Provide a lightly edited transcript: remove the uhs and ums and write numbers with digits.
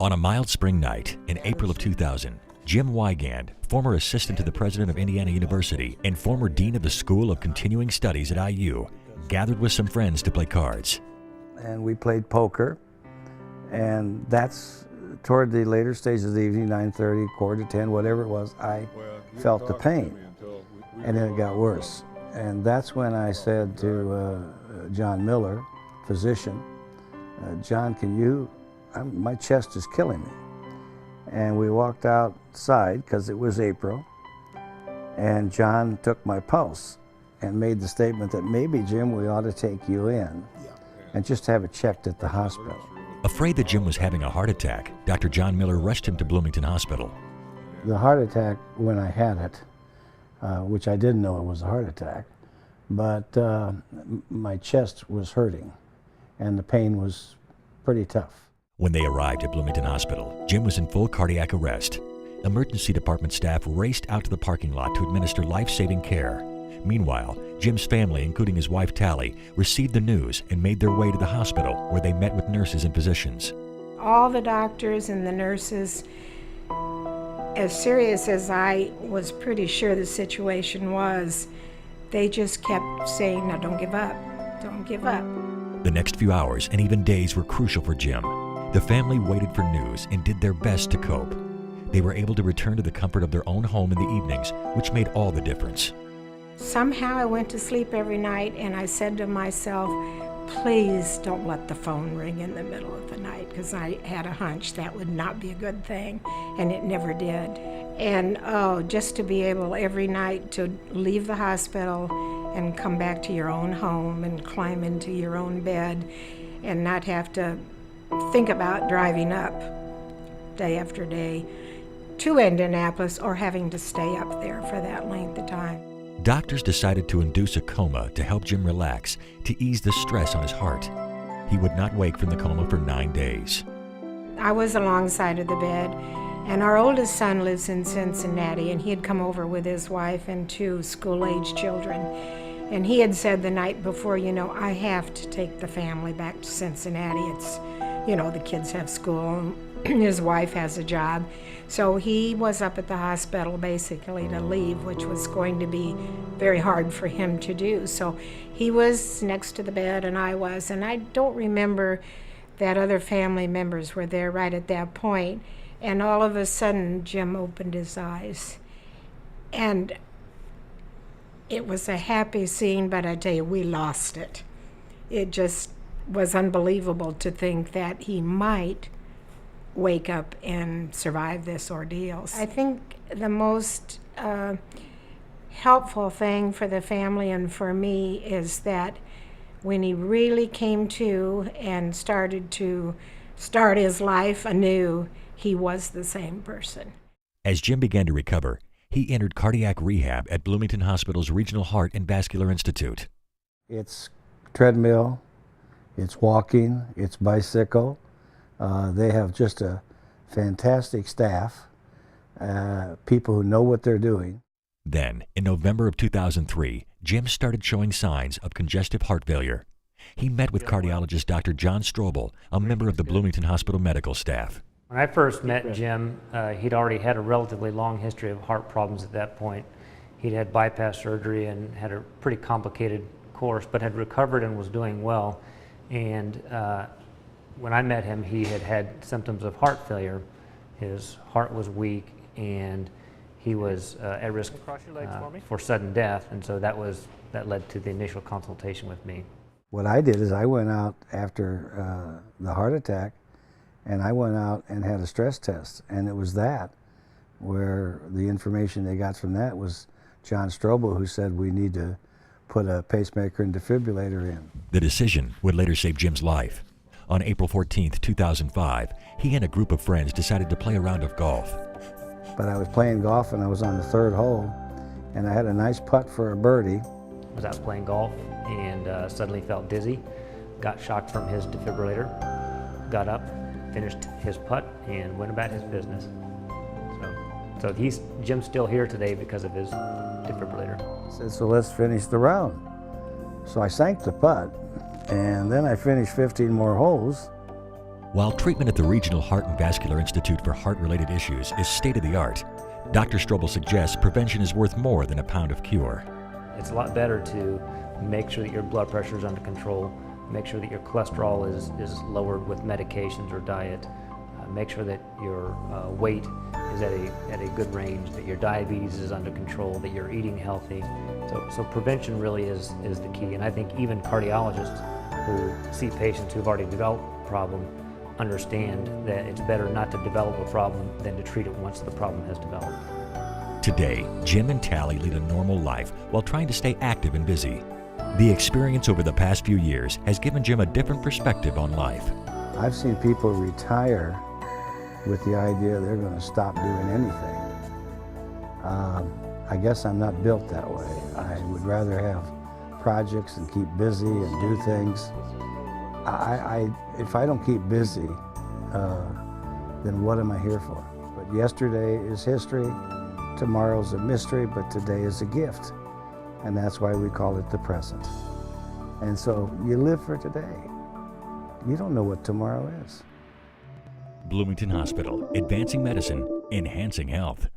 On a mild spring night in April of 2000, Jim Weigand, former assistant to the president of Indiana University and former dean of the School of Continuing Studies at IU, gathered with some friends to play cards. And we played poker, and that's toward the later stages of the evening, 9:30, quarter to 10, whatever it was, I felt the pain, and then it got worse. And that's when I said to John Miller, physician, John, my chest is killing me. And we walked outside, because it was April, and John took my pulse and made the statement that maybe, Jim, we ought to take you in and just have it checked at the hospital. Afraid that Jim was having a heart attack, Dr. John Miller rushed him to Bloomington Hospital. The heart attack, when I had it, which I didn't know it was a heart attack, but my chest was hurting and the pain was pretty tough. When they arrived at Bloomington Hospital, Jim was in full cardiac arrest. Emergency department staff raced out to the parking lot to administer life-saving care. Meanwhile, Jim's family, including his wife Tally, received the news and made their way to the hospital, where they met with nurses and physicians. All the doctors and the nurses, as serious as I was pretty sure the situation was, they just kept saying, "No, don't give up, don't give up." The next few hours and even days were crucial for Jim. The family waited for news and did their best to cope. They were able to return to the comfort of their own home in the evenings, which made all the difference. Somehow I went to sleep every night and I said to myself, please don't let the phone ring in the middle of the night, because I had a hunch that would not be a good thing, and it never did. And just to be able every night to leave the hospital and come back to your own home and climb into your own bed and not have to think about driving up day after day to Indianapolis or having to stay up there for that length of time. Doctors decided to induce a coma to help Jim relax, to ease the stress on his heart. He would not wake from the coma for 9 days. I was alongside of the bed, and our oldest son lives in Cincinnati, and he had come over with his wife and 2 school-age children. And he had said the night before, I have to take the family back to Cincinnati. It's, the kids have school, his wife has a job. So he was up at the hospital basically to leave, which was going to be very hard for him to do. So he was next to the bed and I was, and I don't remember that other family members were there right at that point. And all of a sudden, Jim opened his eyes. And it was a happy scene, but I tell you, we lost it. It just was unbelievable to think that he might wake up and survive this ordeal. I think the most helpful thing for the family and for me is that when he really came to and started to start his life anew, he was the same person. As Jim began to recover, he entered cardiac rehab at Bloomington Hospital's Regional Heart and Vascular Institute. It's treadmill, it's walking, it's bicycle. They have just a fantastic staff, people who know what they're doing. Then, in November of 2003, Jim started showing signs of congestive heart failure. He met with cardiologist Dr. John Strobel, a member of the Bloomington Hospital medical staff. When I first met Jim, he'd already had a relatively long history of heart problems at that point. He'd had bypass surgery and had a pretty complicated course, but had recovered and was doing well. And when I met him, he had had symptoms of heart failure. His heart was weak and he was at risk for sudden death, and so that led to the initial consultation with me. What I did is I went out after the heart attack, and I went out and had a stress test, and it was that where the information they got from that was John Strobel, who said we need to put a pacemaker and defibrillator in. The decision would later save Jim's life. On April 14, 2005, he and a group of friends decided to play a round of golf. But I was playing golf and I was on the 3rd hole, and I had a nice putt for a birdie. I was out playing golf and suddenly felt dizzy, got shocked from his defibrillator, got up, finished his putt, and went about his business. So Jim's still here today because of his defibrillator. I said, so let's finish the round. So I sank the putt, and then I finished 15 more holes, While treatment at the Regional Heart and Vascular Institute for heart-related issues is state-of-the-art, Dr. Strobel suggests prevention is worth more than a pound of cure. It's a lot better to make sure that your blood pressure is under control, make sure that your cholesterol is lowered with medications or diet, make sure that your weight is at a good range, that your diabetes is under control, that you're eating healthy. So prevention really is the key. And I think even cardiologists who see patients who've already developed a problem understand that it's better not to develop a problem than to treat it once the problem has developed. Today, Jim and Tally lead a normal life while trying to stay active and busy. The experience over the past few years has given Jim a different perspective on life. I've seen people retire with the idea they're going to stop doing anything. I guess I'm not built that way. I would rather have projects and keep busy and do things. If I don't keep busy, then what am I here for? But yesterday is history, tomorrow's a mystery, but today is a gift. And that's why we call it the present. And so you live for today. You don't know what tomorrow is. Bloomington Hospital, advancing medicine, enhancing health.